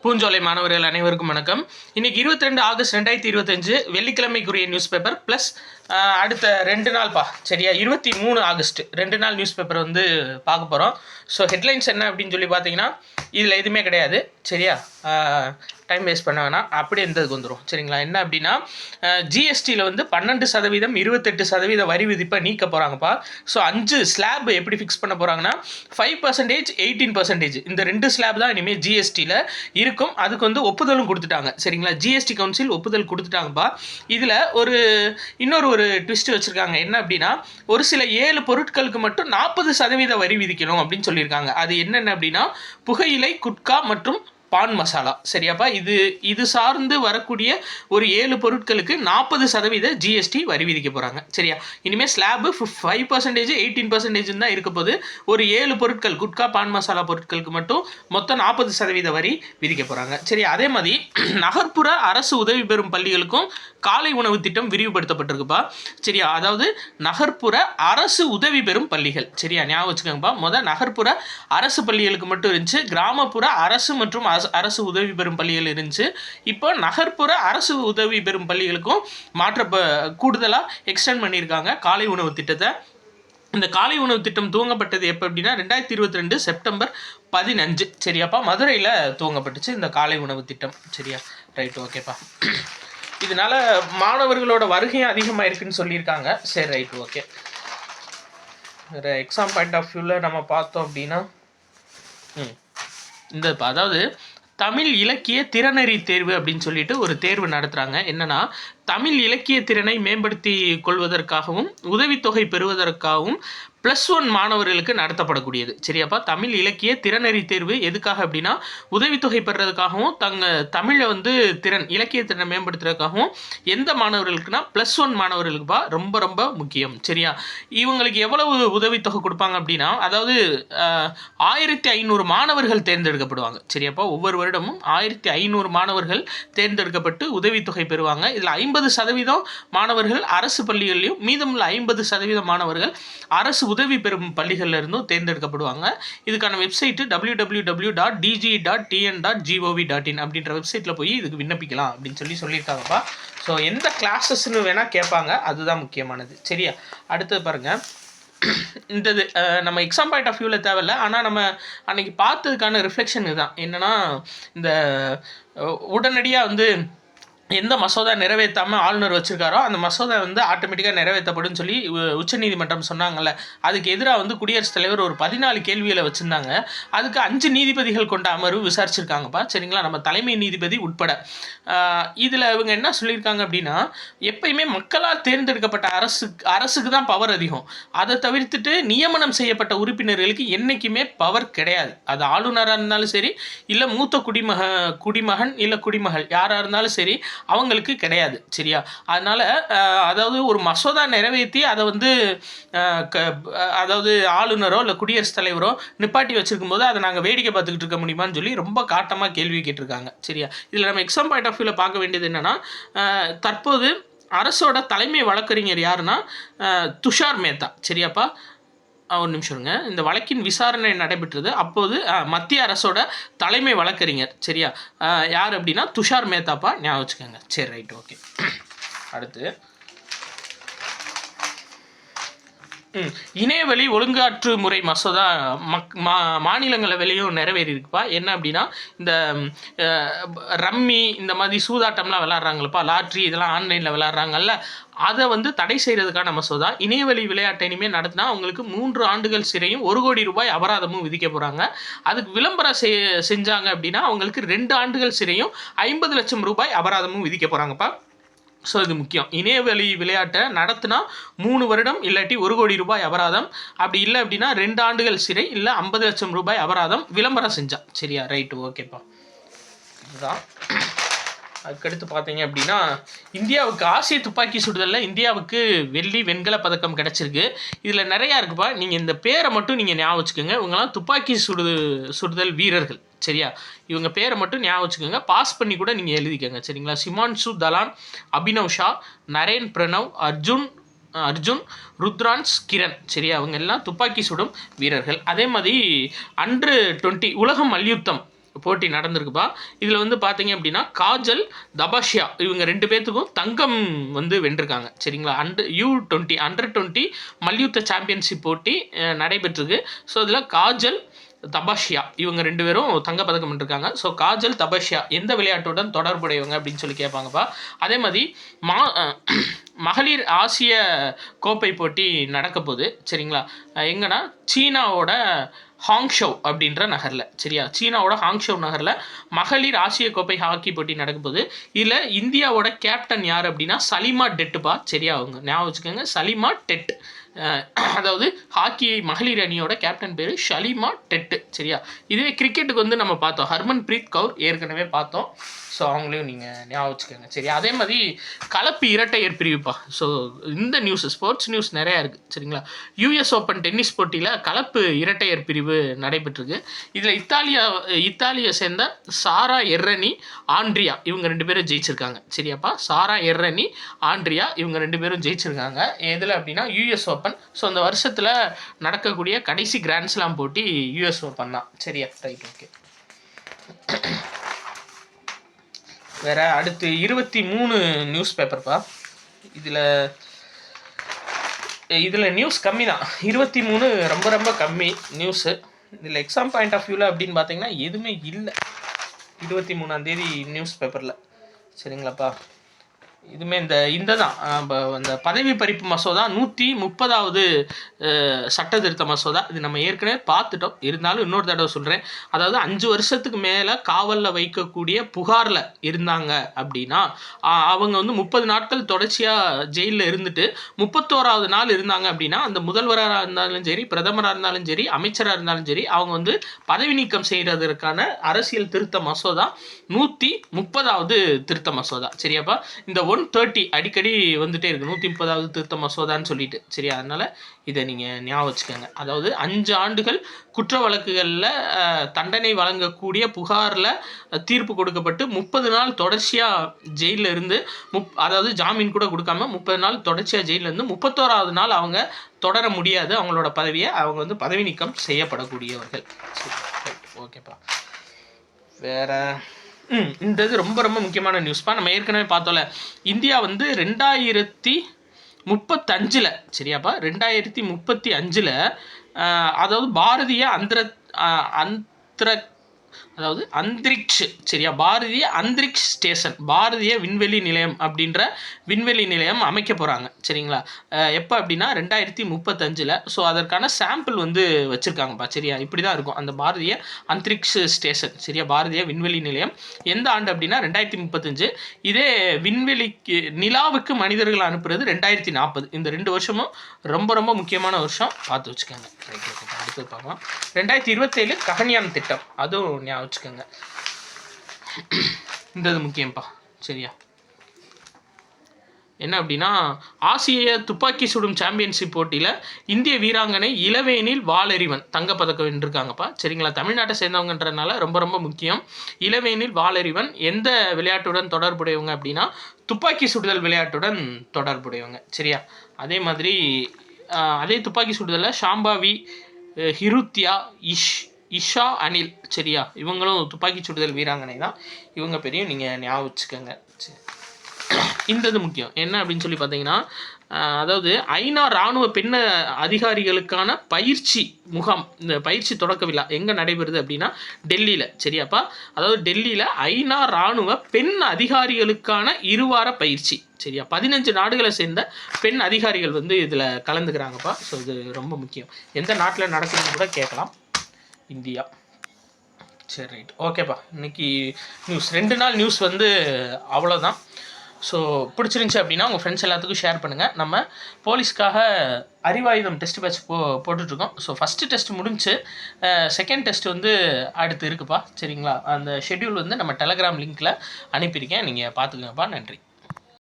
பூஞ்சோலை மாணவர்கள் அனைவருக்கும் வணக்கம். இன்னைக்கு 22 ஆகஸ்ட் 2025 வெள்ளிக்கிழமைக்குரிய நியூஸ் பேப்பர் ப்ளஸ் அடுத்த 2 நாள்ப்பா சரியா 23 ஆகஸ்ட் 2 நாள் நியூஸ் பேப்பர் வந்து பார்க்க போகிறோம். ஸோ ஹெட்லைன்ஸ் என்ன அப்படின்னு சொல்லி பார்த்தீங்கன்னா இதில் எதுவுமே கிடையாது சரியா. டைம் வேஸ்ட் பண்ண வேணாம், அப்படியே இருந்ததுக்கு வந்துடும் சரிங்களா. என்ன அப்படின்னா ஜிஎஸ்டியில் வந்து 12% 28% வரி விதிப்பை நீக்க போகிறாங்கப்பா. ஸோ 5 ஸ்லாப் எப்படி ஃபிக்ஸ் பண்ண போகிறாங்கன்னா 5%, 18%, இந்த 2 ஸ்லாப் தான் இனிமேல் ஜிஎஸ்டியில் இருக்கும். அதுக்கு வந்து ஒப்புதலும் கொடுத்துட்டாங்க சரிங்களா. ஜிஎஸ்டி கவுன்சில் ஒப்புதல் கொடுத்துட்டாங்கப்பா. இதில் இன்னொரு ட்விஸ்ட் வச்சுருக்காங்க. என்ன அப்படின்னா ஒரு சில 7 பொருட்களுக்கு மட்டும் 40% வரி விதிக்கணும் அப்படின்னு சொல்லியிருக்காங்க. அது என்னென்ன அப்படின்னா புகையிலை, குட்கா மற்றும் பான் மசாலா சரியாப்பா. இது சார்ந்து வரக்கூடிய ஒரு 7 பொருட்களுக்கு 40% ஜிஎஸ்டி வரி விதிக்க போகிறாங்க சரியா. இனிமேல் ஸ்லாபு 5%, 18% தான் இருக்க போது. ஒரு 7 பொருட்கள் குட்கா, பான் மசாலா பொருட்களுக்கு மட்டும் மொத்தம் 40% வரி விதிக்க போகிறாங்க சரியா. அதே மாதிரி நகர்ப்புற அரசு உதவி பெறும் பள்ளிகளுக்கும் காலை உணவு திட்டம் விரிவுபடுத்தப்பட்டிருக்குப்பா சரியா. அதாவது நகர்ப்புற அரசு உதவி பெறும் பள்ளிகள் சரியா, ஞாபகம் வச்சுக்கோங்கப்பா. நகர்ப்புற அரசு பள்ளிகளுக்கு மட்டும் இருந்துச்சு, கிராமப்புற அரசு மற்றும் அரசு உதவி பெறும் பள்ளிகள் இருந்துச்சு. இப்போ நகர்ப்புற அரசு உதவி பெறும் பள்ளிகளுக்கும் கூடுதலாக எக்ஸ்டெண்ட் பண்ணியிருக்காங்க காலை உணவு திட்டத்தை. இந்த காலை உணவு திட்டம் துவங்கப்பட்டது எப்போ அப்படின்னா 2022 செப்டம்பர் 15 சரியாப்பா. மதுரையில் துவங்கப்பட்டுச்சு இந்த காலை உணவு திட்டம் சரியா. ரைட் ஓகேப்பா. இதனால மாணவர்களோட வருகையும் அதிகமாக இருக்குன்னு சொல்லியிருக்காங்க. சரி right okay. Exam point of வியூவில் நம்ம பார்த்தோம் அப்படின்னா அதாவது தமிழ் இலக்கிய திறனறி தேர்வு அப்படின்னு சொல்லிட்டு ஒரு தேர்வு நடத்துகிறாங்க. என்னன்னா தமிழ் இலக்கிய திறனை மேம்படுத்தி கொள்வதற்காகவும் உதவித்தொகை பெறுவதற்காகவும் +1 மாணவர்களுக்கு நடத்தப்படக்கூடியது சரியாப்பா. தமிழ் இலக்கிய திறனறி தேர்வு எதுக்காக அப்படின்னா உதவித்தொகை பெறுறதுக்காகவும் தமிழை வந்து இலக்கிய திறனை மேம்படுத்துறதுக்காகவும் எந்த மாணவர்களுக்குன்னா +1 மாணவர்களுக்குப்பா. ரொம்ப ரொம்ப முக்கியம் சரியா. இவங்களுக்கு எவ்வளவு உதவித்தொகை கொடுப்பாங்க அப்படின்னா அதாவது 1500 மாணவர்கள் தேர்ந்தெடுக்கப்படுவாங்க சரியாப்பா. ஒவ்வொரு வருடமும் 1500 மாணவர்கள் தேர்ந்தெடுக்கப்பட்டு உதவித்தொகை பெறுவாங்க. இதில் 50% மாணவர்கள் அரசு பள்ளிகளிலும் மீதமுள்ள 50% மாணவர்கள் அரசு உதவி பெறும் பள்ளிகளில் இருந்தும் தேர்ந்தெடுக்கப்படுவாங்க. இதுக்கான வெப்சைட்டு www.dg.tn.gov.in அப்படின்ற வெப்சைட்டில் போய் இதுக்கு விண்ணப்பிக்கலாம் அப்படின்னு சொல்லியிருக்காங்கப்பா. ஸோ எந்த கிளாஸஸ்ன்னு வேணால் கேட்பாங்க, அதுதான் முக்கியமானது சரியா. அடுத்தது பாருங்கள், நம்ம எக்ஸாம் பாயிண்ட் ஆஃப் வியூவில் தேவையில்லை, ஆனால் நம்ம அன்றைக்கி பார்த்ததுக்கான ரிஃப்ளெக்ஷன் இதுதான். என்னென்னா இந்த உடனடியாக வந்து எந்த மசோதா நிறைவேற்றாமல் ஆளுநர் வச்சுருக்காரோ அந்த மசோதா வந்து ஆட்டோமேட்டிக்காக நிறைவேற்றப்படும் சொல்லி உச்சநீதிமன்றம் சொன்னாங்கல்ல. அதுக்கு எதிராக வந்து குடியரசுத் தலைவர் ஒரு 14 கேள்விகளை வச்சுருந்தாங்க. அதுக்கு 5 நீதிபதிகள் கொண்ட அமர்வு விசாரிச்சிருக்காங்கப்பா சரிங்களா, நம்ம தலைமை நீதிபதி உட்பட. இதில் இவங்க என்ன சொல்லியிருக்காங்க அப்படின்னா எப்பயுமே மக்களால் தேர்ந்தெடுக்கப்பட்ட அரசுக்கு தான் பவர் அதிகம். அதை தவிர்த்துட்டு நியமனம் செய்யப்பட்ட உறுப்பினர்களுக்கு என்றைக்குமே பவர் கிடையாது. அது ஆளுநராக இருந்தாலும் சரி, இல்லை மூத்த குடிமகன் இல்லை குடிமகள் யாராக இருந்தாலும் சரி, அவங்களுக்கு கிடையாது சரியா. அதனால் அதாவது ஒரு மசோதா நிறைவேற்றி அதை வந்து அதாவது ஆளுநரோ இல்லை குடியரசுத் தலைவரோ நிப்பாட்டி வச்சிருக்கும் போது அதை நாங்கள் வேடிக்கை பார்த்துக்கிட்டு இருக்க முடியுமான்னு சொல்லி ரொம்ப காட்டமாக கேள்வி கேட்டிருக்காங்க சரியா. இதில் நம்ம எக்ஸாம் பாயிண்ட் ஆஃப் வியூவில் பார்க்க வேண்டியது என்னென்னா தற்போது அரசோட தலைமை வழக்கறிஞர் யாருன்னா துஷார் மேத்தா சரியாப்பா. ஒரு நிமிஷம் இருங்க. இந்த வழக்கின் விசாரணை நடைபெற்றது அப்போது மத்திய அரசோட தலைமை வழக்கறிஞர் சரியா. யார் அப்படின்னா துஷார் மேத்தாப்பா, ஞாபகம் வச்சுக்கோங்க. சரி ரைட் ஓகே. அடுத்து இணையவழி ஒழுங்காற்று முறை மசோதா மாநிலங்களவையிலையும் நிறைவேறி இருக்குப்பா. என்ன அப்படின்னா இந்த ரம்மி இந்த மாதிரி சூதாட்டம்லாம் விளாட்றாங்களப்பா, லாட்ரி இதெல்லாம் ஆன்லைனில் விளாட்றாங்கல்ல, அதை வந்து தடை செய்கிறதுக்கான மசோதா. இணையவழி விளையாட்டை இனிமேல் நடத்தினா அவங்களுக்கு 3 ஆண்டுகள் சிறையும் 1 கோடி ரூபாய் அபராதமும் விதிக்க போகிறாங்க. அதுக்கு விளம்பரம் செஞ்சாங்க அப்படின்னா அவங்களுக்கு 2 ஆண்டுகள் சிறையும் 50 லட்சம் ரூபாய் அபராதமும் விதிக்க போகிறாங்கப்பா. ஸோ இது முக்கியம். இணையவழி விளையாட்டை நடத்தினா 3 வருடம் இல்லாட்டி 1 கோடி ரூபாய் அபராதம், அப்படி இல்லை அப்படின்னா 2 ஆண்டுகள் சிறை இல்லை 50 லட்சம் ரூபாய் அபராதம் விளம்பரம் செஞ்சா சரியா. ரைட்டு ஓகேப்பா. இதுதான். அதுக்கடுத்து பார்த்தீங்க அப்படின்னா இந்தியாவுக்கு ஆசிய துப்பாக்கி சுடுதலில் இந்தியாவுக்கு வெள்ளி வெண்கல பதக்கம் கிடச்சிருக்கு. இதில் நிறையா இருக்குப்பா. நீங்கள் இந்த பேரை மட்டும் நீங்கள் ஞாபகம் வச்சுக்கோங்க. இவங்கெல்லாம் துப்பாக்கி சுடுதல் வீரர்கள் சரியா. இவங்க பேரை மட்டும் ஞாபகம் வச்சுக்கோங்க. பாஸ் பண்ணி கூட நீங்கள் எழுதிக்கோங்க சரிங்களா. சிமான்சு தலான், அபினவ் ஷா, நரேன் பிரணவ், அர்ஜுன், ருத்ரான்ஸ், கிரண் சரியா. அவங்க எல்லாம் துப்பாக்கி சுடும் வீரர்கள். அதே மாதிரி அண்டர் 20 உலக மல்யுத்தம் போட்டி நடந்திருக்குப்பா. இதில் வந்து பார்த்தீங்க அப்படின்னா காஜல், தபாஷியா இவங்க 2 பேர்த்துக்கும் தங்கம் வந்து வென்றிருக்காங்க. சரிங்களா? U20 அண்டர் 20 மல்யுத்த சாம்பியன்ஷிப் போட்டி நடைபெற்றிருக்கு. ஸோ இதில் காஜல், தபாஷியா இவங்க 2 பேரும் தங்கப்பதக்கம் வென்றிருக்காங்க. ஸோ காஜல், தபாஷியா எந்த விளையாட்டுடன் தொடர்புடையவங்க அப்படின்னு சொல்லி கேட்பாங்கப்பா. அதே மாதிரி மகளிர் ஆசிய கோப்பை போட்டி நடக்க போகுது. சரிங்களா? எங்கன்னா சீனாவோட ஹாங்ஷோ அப்படின்ற நகரில். சரியா? சீனாவோட ஹாங்ஷோ நகரில் மகளிர் ஆசிய கோப்பை ஹாக்கி போட்டி நடக்க போகுது. இதில் இந்தியாவோட கேப்டன் யார் அப்படின்னா சலிமா டெட்டுப்பா. சரியா? அவங்க ஞாபகம் வச்சுக்கோங்க, சலிமா டெட். அதாவது ஹாக்கி மகளிர் அணியோட கேப்டன் பேர் ஷலிமா டெட்டு. சரியா? இதுவே கிரிக்கெட்டுக்கு வந்து நம்ம பார்த்தோம், ஹர்மன் பிரீத் கவுர் ஏற்கனவே பார்த்தோம். ஸோ அவங்களையும் நீங்கள் ஞாபகம் வச்சுக்கோங்க. சரி, அதே மாதிரி கலப்பு இரட்டையர் பிரிவுப்பா. ஸோ இந்த நியூஸ் ஸ்போர்ட்ஸ் நியூஸ் நிறையா இருக்குது. சரிங்களா? US ஓப்பன் டென்னிஸ் போட்டியில் கலப்பு இரட்டையர் பிரிவு நடைபெற்றிருக்கு. இதில் இத்தாலியை சேர்ந்த சாரா எர்ரனி, ஆண்ட்ரியா இவங்க 2 பேரும் ஜெயிச்சிருக்காங்க. சரியாப்பா? சாரா எர்ரனி, ஆண்ட்ரியா இவங்க 2 பேரும் ஜெயிச்சிருக்காங்க. எதில் அப்படின்னா US ஓப்பன். ஸோ அந்த வருஷத்தில் நடக்கக்கூடிய கடைசி கிராண்ட் ஸ்லாம் போட்டி US ஓப்பன் தான். சரியா? Right, okay. வேறு அடுத்து 23 நியூஸ் பேப்பர்ப்பா. இதில் நியூஸ் கம்மி தான். 23 ரொம்ப ரொம்ப கம்மி நியூஸு. இதில் எக்ஸாம் பாயிண்ட் ஆஃப் வியூவில் அப்படின்னு பார்த்தீங்கன்னா எதுவுமே இல்லை 23ஆம் தேதி நியூஸ் பேப்பரில். சரிங்களாப்பா? இதுவுமே இந்த தான் அந்த பதவி பறிப்பு மசோதா 130வது சட்ட திருத்த மசோதா. இது நம்ம ஏற்கனவே பார்த்துட்டோம், இருந்தாலும் இன்னொரு தடவை சொல்கிறேன். அதாவது 5 வருஷத்துக்கு மேலே காவலில் வைக்கக்கூடிய புகாரில் இருந்தாங்க அப்படின்னா அவங்க வந்து 30 நாட்கள் தொடர்ச்சியாக ஜெயிலில் இருந்துட்டு 31வது நாள் இருந்தாங்க அப்படின்னா அந்த முதல்வராக இருந்தாலும் சரி, பிரதமராக இருந்தாலும் சரி, அமைச்சராக இருந்தாலும் சரி, அவங்க வந்து பதவி நீக்கம் செய்கிறதுக்கான அரசியல் திருத்த மசோதா 130வது திருத்த மசோதா. சரியாப்பா? இந்த 130 அடிக்கடி வந்துட்டே இருக்கு, 130வது திருத்த மசோதான்னு சொல்லிட்டு. சரியா? அதனால் இதை நீங்கள் ஞாபகம் வச்சுக்கோங்க. அதாவது 5 ஆண்டுகள் குற்ற வழக்குகளில் தண்டனை வழங்கக்கூடிய புகாரில் தீர்ப்பு கொடுக்கப்பட்டு 30 நாள் தொடர்ச்சியாக ஜெயிலில் இருந்து அதாவது ஜாமீன் கூட கொடுக்காம 30 நாள் தொடர்ச்சியாக ஜெயிலில் இருந்து 31வது நாள் அவங்க தொடர முடியாது அவங்களோட பதவியை. அவங்க வந்து பதவி நீக்கம் செய்யப்படக்கூடியவர்கள். சரி, ஓகேப்பா. வேற இந்த இது ரொம்ப ரொம்ப முக்கியமான நியூஸ்ப்பா. நம்ம ஏற்கனவே பார்த்தோம்ல, இந்தியா வந்து 2035 சரியாப்பா? 2035 அதாவது பாரதிய அந்தரிக்ஷ், சரியா? பாரதிய அந்தரிக்ஷ் ஸ்டேஷன், பாரதிய விண்வெளி நிலையம் அப்படின்ற விண்வெளி நிலையம் அமைக்க போகிறாங்க. சரிங்களா? எப்போ அப்படின்னா 2035. ஸோ அதற்கான சாம்பிள் வந்து வச்சுருக்காங்கப்பா. சரியா? இப்படி தான் இருக்கும் அந்த பாரதிய அந்தரிக்ஷ் ஸ்டேஷன். சரியா? பாரதிய விண்வெளி நிலையம் எந்த ஆண்டு அப்படின்னா 2035. இதே விண்வெளிக்கு நிலாவுக்கு மனிதர்கள் அனுப்புறது 2040. இந்த 2 வருஷமும் ரொம்ப ரொம்ப முக்கியமான வருஷம், பார்த்து வச்சுக்கோங்க. அடுத்து பார்க்கலாம் 2027 ககன்யான் திட்டம், அதுவும் ஞாபகம் வச்சுக்கோங்க. இந்த இது முக்கியம்ப்பா. சரியா? என்ன அப்படின்னா ஆசிய துப்பாக்கி சுடும் சாம்பியன்ஷிப் போட்டியில் இந்திய வீராங்கனை இளவேனில் வாளறிவன் தங்கப்பதக்கம் வென்றிருக்காங்கப்பா. சரிங்களா? தமிழ்நாட்டை சேர்ந்தவங்கன்றதுனால ரொம்ப ரொம்ப முக்கியம். இளவேனில் வாளறிவன் எந்த விளையாட்டுடன் தொடர்புடையவங்க அப்படின்னா துப்பாக்கி சுடுதல் விளையாட்டுடன் தொடர்புடையவங்க. சரியா? அதே மாதிரி அதே துப்பாக்கி சுடுதலில் ஷாம்பாவி, ஹிருத்யா, இஷா அனில், சரியா? இவங்களும் துப்பாக்கி சுடுதல் வீராங்கனை தான். இவங்க பேரையும் நீங்கள் ஞாபகம் வச்சுக்கோங்க. சரி, இந்த இது முக்கியம். என்ன அப்படின்னு சொல்லி பார்த்தீங்கன்னா அதாவது ஐநா இராணுவ பெண் அதிகாரிகளுக்கான பயிற்சி முகாம், இந்த பயிற்சி தொடக்க விழா எங்கே நடைபெறுது அப்படின்னா டெல்லியில். சரியாப்பா? அதாவது டெல்லியில் ஐநா இராணுவ பெண் அதிகாரிகளுக்கான 2 வார பயிற்சி. சரியா? 15 நாடுகளை சேர்ந்த பெண் அதிகாரிகள் வந்து இதில் கலந்துக்கிறாங்கப்பா. ஸோ இது ரொம்ப முக்கியம். எந்த நாட்டில் நடக்குதுன்னு கூட கேட்கலாம். இந்தியா. சரி, ரைட், ஓகேப்பா. இன்னைக்கு நியூஸ் 2 நாள் நியூஸ் வந்து அவ்வளோதான். ஸோ பிடிச்சிருந்துச்சி அப்படின்னா உங்கள் ஃப்ரெண்ட்ஸ் எல்லாத்துக்கும் ஷேர் பண்ணுங்கள். நம்ம போலீஸ்க்காக அறிவாயுதம் டெஸ்ட் பேட்ச் போட்டுட்ருக்கோம். ஸோ ஃபஸ்ட்டு டெஸ்ட் முடிஞ்சு, செகண்ட் டெஸ்ட் வந்து அடுத்து இருக்குப்பா. சரிங்களா? அந்த ஷெட்யூல் வந்து நம்ம டெலகிராம் லிங்க்கில் அனுப்பியிருக்கேன், நீங்கள் பார்த்துக்கங்கப்பா. நன்றி.